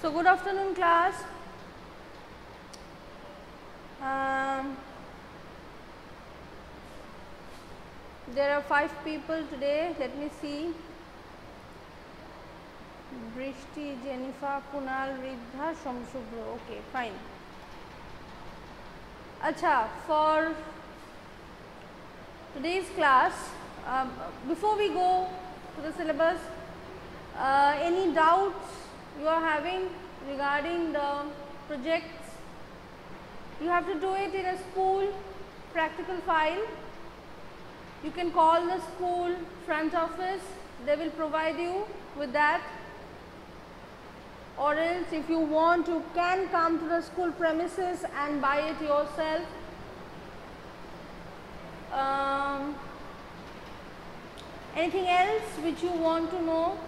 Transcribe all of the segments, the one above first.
So good afternoon class. There are 5 people today. Let me see. Brishti, Jennifer, Kunal, Riddha, Shamshubro. Okay, fine. Acha, for today's class, before we go to the syllabus, any doubts you are having regarding the projects? You have to do it in a school practical file. You can call the school front office, they will provide you with that, or else if you want you can come to the school premises and buy it yourself. Anything else which you want to know?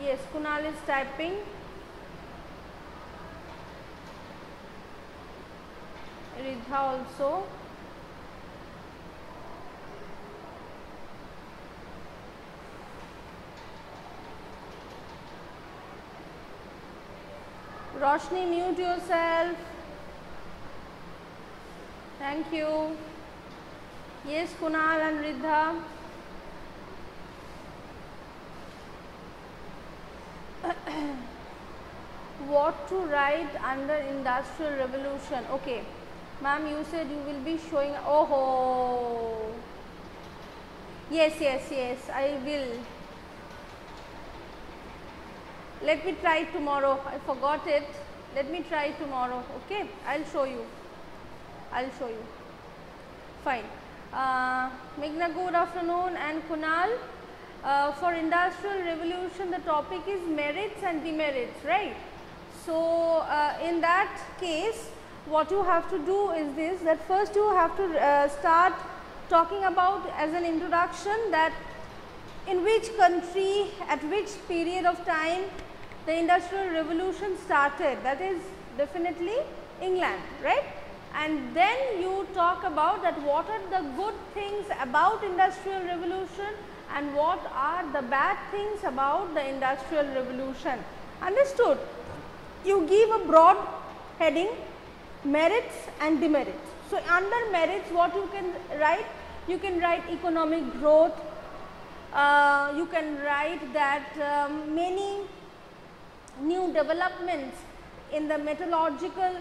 Yes, Kunal is typing. Riddha also. Roshni, mute yourself. Thank you. Yes, Kunal and Riddha. What to write under Industrial Revolution? Okay, ma'am, you said you will be showing. Oh, yes, I will. Let me try tomorrow. I forgot it. Let me try tomorrow. Okay, I'll show you. Fine. Meghna, good afternoon, and Kunal. For Industrial Revolution, the topic is merits and demerits, right? So, in that case, what you have to do is this, that first you have to start talking about as an introduction that in which country, at which period of time the Industrial Revolution started, that is definitely England, right? And then you talk about that what are the good things about Industrial Revolution and what are the bad things about the Industrial Revolution. Understood? You give a broad heading, merits and demerits. So, under merits what you can write? You can write economic growth, you can write that many new developments in the metallurgical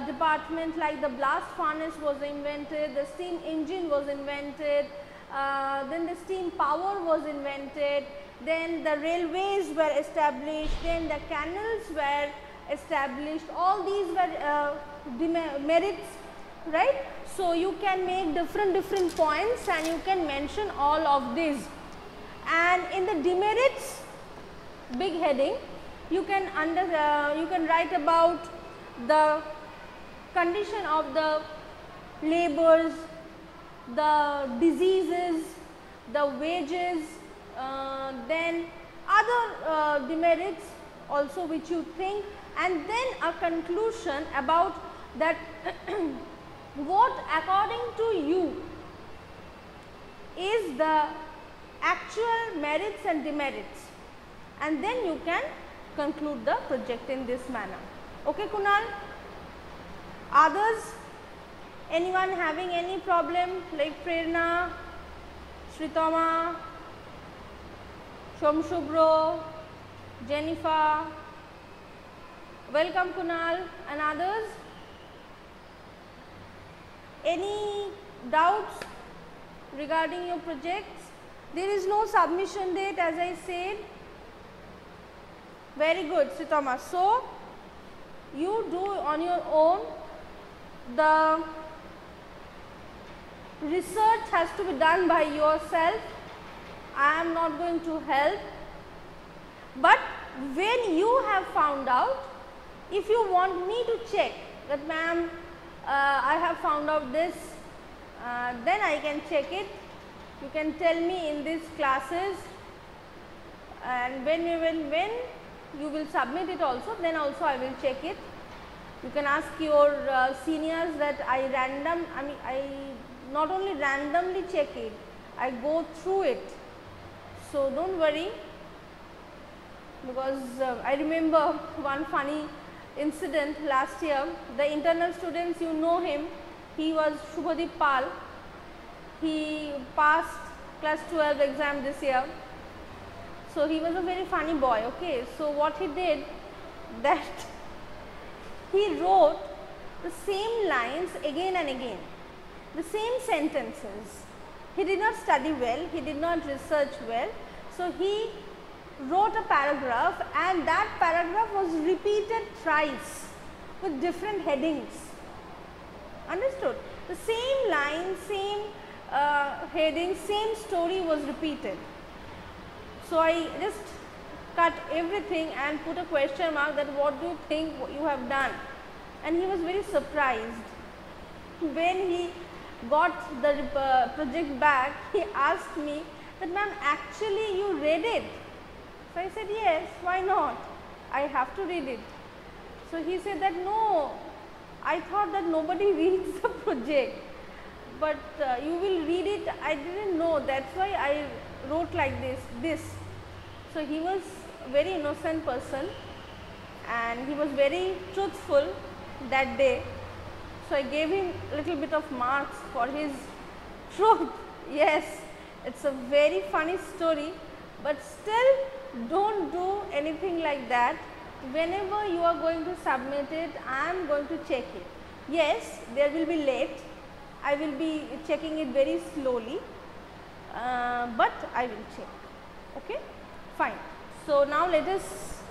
department, like the blast furnace was invented, the steam engine was invented, then the steam power was invented, then the railways were established, then the canals were established. All these were merits, right? So, you can make different points and you can mention all of these. And in the demerits, big heading, you can write about the condition of the laborers, the diseases, the wages, then other demerits also which you think, and then a conclusion about that what according to you is the actual merits and demerits, and then you can conclude the project in this manner. Okay, Kunal? Others? Anyone having any problem like Prerna, Shritama, Shamshubro, Jennifer? Welcome, Kunal, and others. Any doubts regarding your projects? There is no submission date, as I said. Very good, Shritama. So, you do on your own. The research has to be done by yourself. I am not going to help. But when you have found out, if you want me to check that ma'am, I have found out this, then I can check it. You can tell me in these classes, and when you will submit it also, then also I will check it. You can ask your seniors that I not only randomly check it, I go through it. So, do not worry. because I remember one funny incident last year. The internal students, you know him, he was Shubhadeep Pal. He passed class 12 exam this year. So he was a very funny boy. Okay, so what he did, that he wrote the same lines again and again, the same sentences. He did not study well, he did not research well. So he wrote a paragraph, and that paragraph was repeated thrice with different headings. Understood? The same line, same heading, same story was repeated. So I just cut everything and put a question mark that what do you think you have done? And he was very surprised. When he got the project back, he asked me that, ma'am, actually you read it. So I said, yes, why not? I have to read it. So he said that, no, I thought that nobody reads the project, but you will read it. I didn't know, that's why I wrote like this. So he was a very innocent person, and he was very truthful that day. So I gave him a little bit of marks for his truth. Yes, it's a very funny story, but still don't do anything like that. Whenever you are going to submit it, I am going to check it. Yes, there will be late. I will be checking it very slowly, but I will check. Okay, fine. So now let us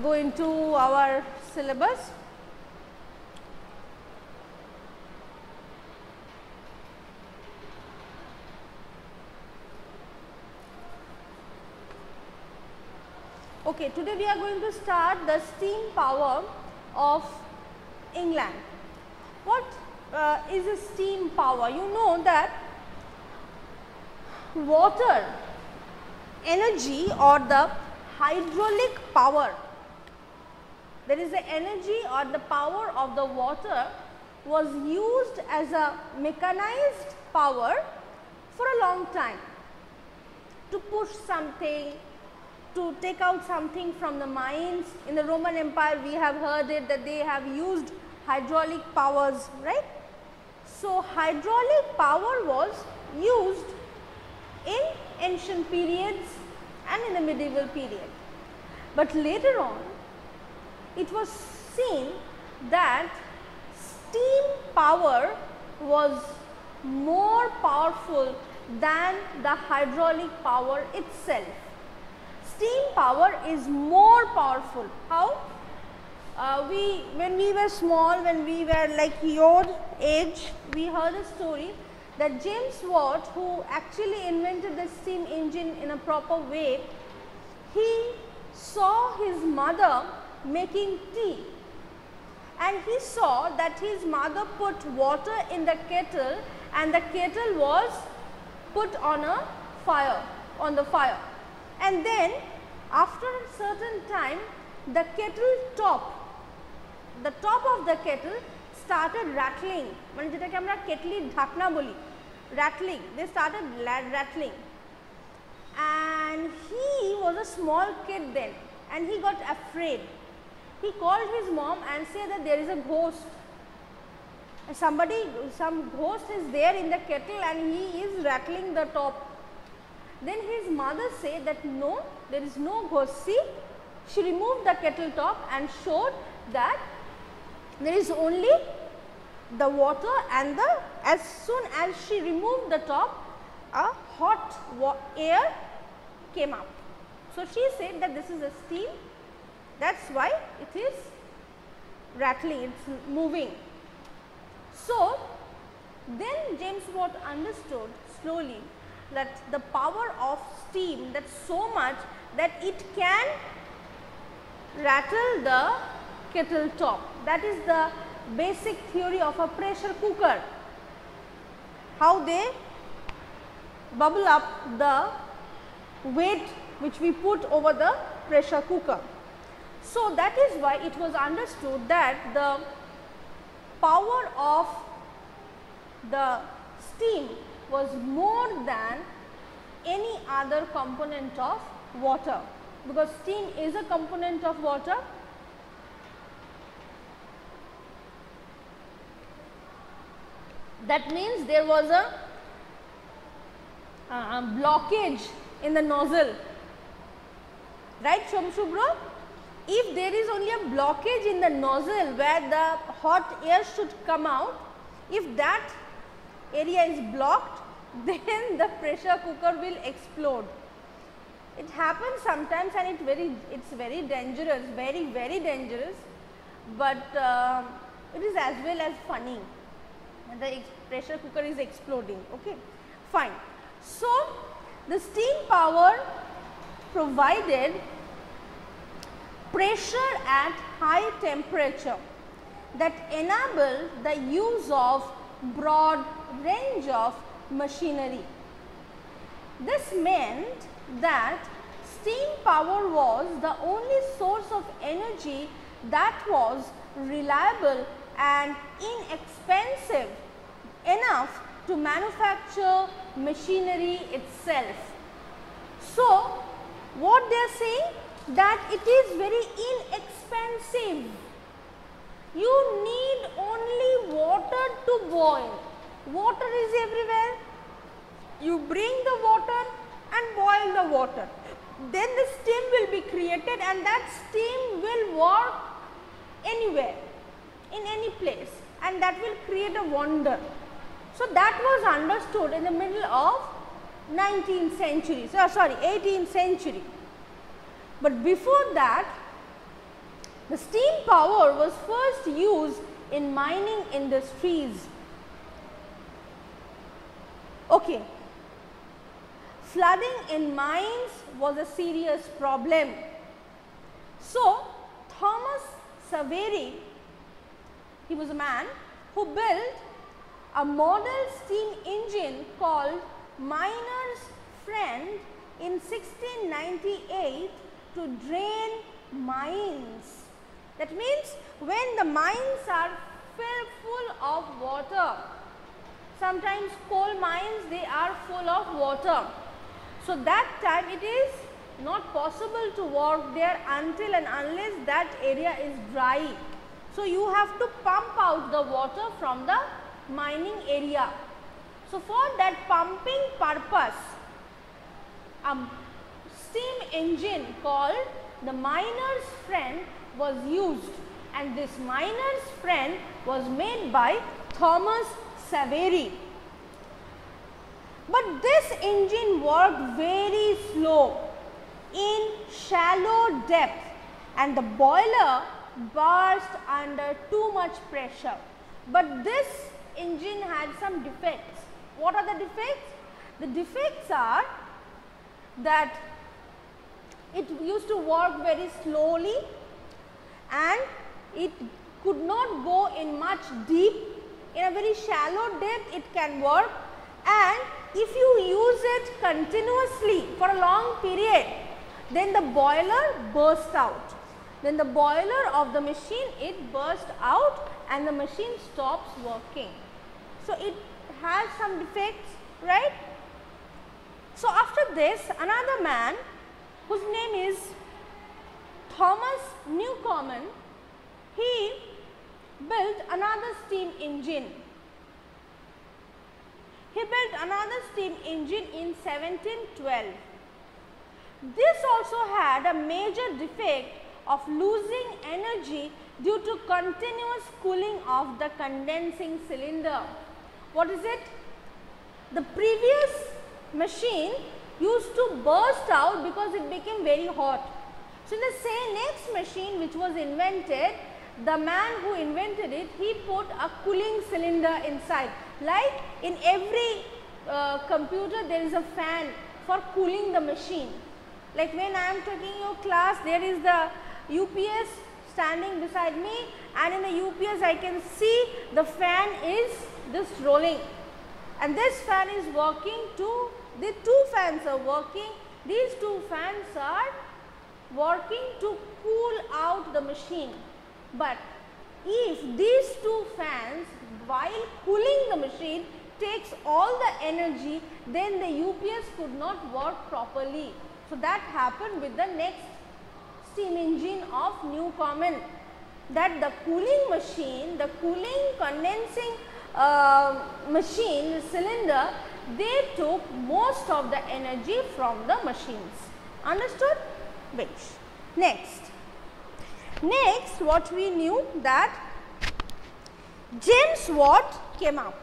go into our syllabus. Okay, today we are going to start the steam power of England. What is a steam power? You know that water energy or the hydraulic power, there is the energy or the power of the water was used as a mechanized power for a long time to push something, to take out something from the mines. In the Roman Empire, we have heard it that they have used hydraulic powers, right? So hydraulic power was used in ancient periods and in the medieval period. But later on, it was seen that steam power was more powerful than the hydraulic power itself. Steam power is more powerful. How? When we were small, when we were like your age, we heard a story that James Watt, who actually invented the steam engine in a proper way, he saw his mother making tea, and he saw that his mother put water in the kettle, and the kettle was put on a fire, and then after a certain time the kettle top of the kettle started rattling, মানে যেটাকে আমরা কেটলির ঢাকনা বলি, rattling. They started rattling, and he was a small kid then, and he got afraid. He called his mom and said that there is a ghost. Some ghost is there in the kettle and he is rattling the top. Then his mother said that no, there is no ghost. See, she removed the kettle top and showed that there is only the water, and as soon as she removed the top, a hot air came up. So she said that this is a steam, that's why it is rattling, it's moving. So then James Watt understood slowly that the power of steam, that's so much that it can rattle the kettle top. That is the basic theory of a pressure cooker, how they bubble up the weight which we put over the pressure cooker. So that is why it was understood that the power of the steam was more than any other component of water. because steam is a component of water. That means there was a blockage in the nozzle, right Shubhra? If there is only a blockage in the nozzle where the hot air should come out, if that area is blocked, then the pressure cooker will explode. It happens sometimes and it's very dangerous, very dangerous, but it is as well as funny. The pressure cooker is exploding. Okay, fine. So the steam power provided pressure at high temperature that enabled the use of broad range of machinery. This meant that steam power was the only source of energy that was reliable and inexpensive enough to manufacture machinery itself. So what they are saying, that it is very inexpensive. You need only water to boil. Water is everywhere. You bring the water and boil the water. Then the steam will be created and that steam will work anywhere, in any place, and that will create a wonder. So that was understood in the middle of 19th century, 18th century. But before that, the steam power was first used in mining industries. Okay. Flooding in mines was a serious problem. So Thomas Savery, he was a man who built a model steam engine called Miner's Friend in 1698 to drain mines. That means when the mines are full of water, sometimes coal mines, they are full of water. So that time it is not possible to work there until and unless that area is dry. So you have to pump out the water from the mining area. So for that pumping purpose, a steam engine called the Miner's Friend was used, and this Miner's Friend was made by Thomas Savery. But this engine worked very slow in shallow depth and the boiler burst under too much pressure. But this engine had some defects. What are the defects? The defects are that it used to work very slowly and it could not go in much deep. In a very shallow depth it can work, and if you use it continuously for a long period, then the boiler bursts out. Then the boiler of the machine, it bursts out and the machine stops working. So it has some defects, right? So after this, another man whose name is Thomas Newcomen, he built another steam engine. He built another steam engine in 1712. This also had a major defect of losing energy due to continuous cooling of the condensing cylinder. What is it? The previous machine used to burst out because it became very hot. So in the same next machine which was invented, the man who invented it, he put a cooling cylinder inside. Like in every computer there is a fan for cooling the machine. Like when I am taking your class, there is the UPS standing beside me, and in the UPS I can see the fan is just rolling, and this fan is working too. The two fans are working. These two fans are working to cool out the machine. But if these two fans, while cooling the machine, takes all the energy, then the UPS could not work properly. So that happened with the next engine of Newcomen, that the cooling machine, the cooling condensing machine, the cylinder, they took most of the energy from the machines. Understood? Which? Next what we knew, that James Watt came up.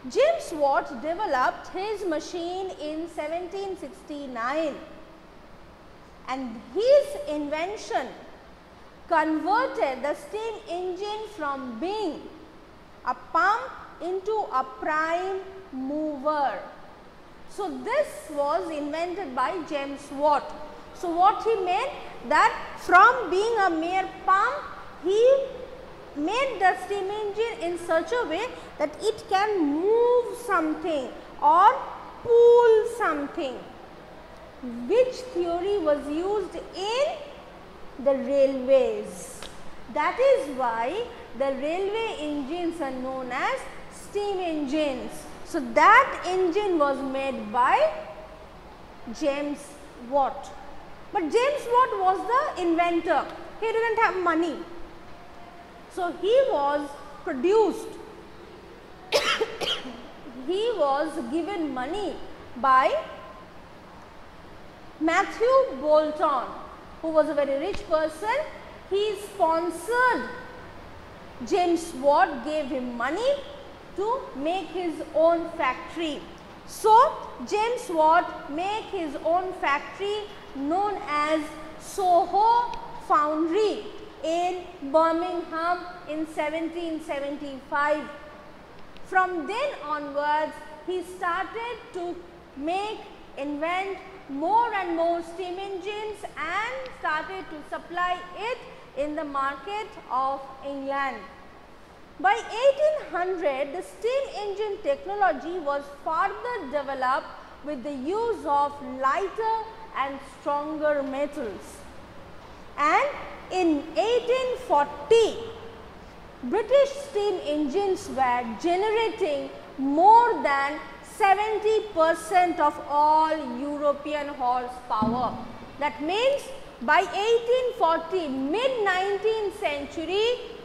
James Watt developed his machine in 1769, and his invention converted the steam engine from being a pump into a prime mover. So, this was invented by James Watt. So, what he meant, that from being a mere pump, he made the steam engine in such a way that it can move something or pull something, which theory was used in the railways. That is why the railway engines are known as steam engines. So, that engine was made by James Watt. But James Watt was the inventor. He didn't have money. So, he was produced, he was given money by Matthew Boulton, who was a very rich person. He sponsored James Watt, gave him money to make his own factory. So, James Watt made his own factory known as Soho Foundry in Birmingham in 1775. From then onwards, he started to invent more and more steam engines and started to supply it in the market of England. By 1800, the steam engine technology was further developed with the use of lighter and stronger metals. And in 1840, British steam engines were generating more than 70% of all European horsepower. That means by 1840, mid-19th century,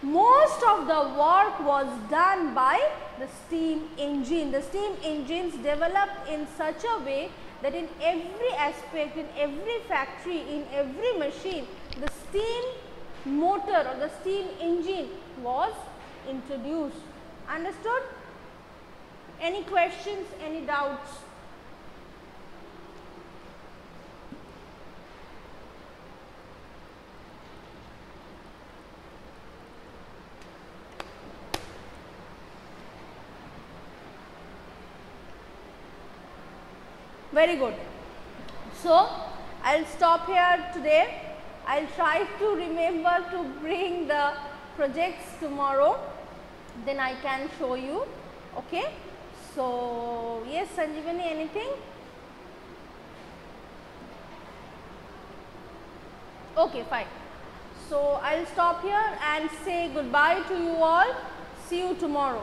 most of the work was done by the steam engine. The steam engines developed in such a way that in every aspect, in every factory, in every machine, the steam motor or the steam engine was introduced. Understood? Any questions, any doubts? Very good. So, I will stop here today. I will try to remember to bring the projects tomorrow, then I can show you. Okay. So, yes Sanjeevani, anything? Okay, fine. So, I will stop here and say goodbye to you all. See you tomorrow.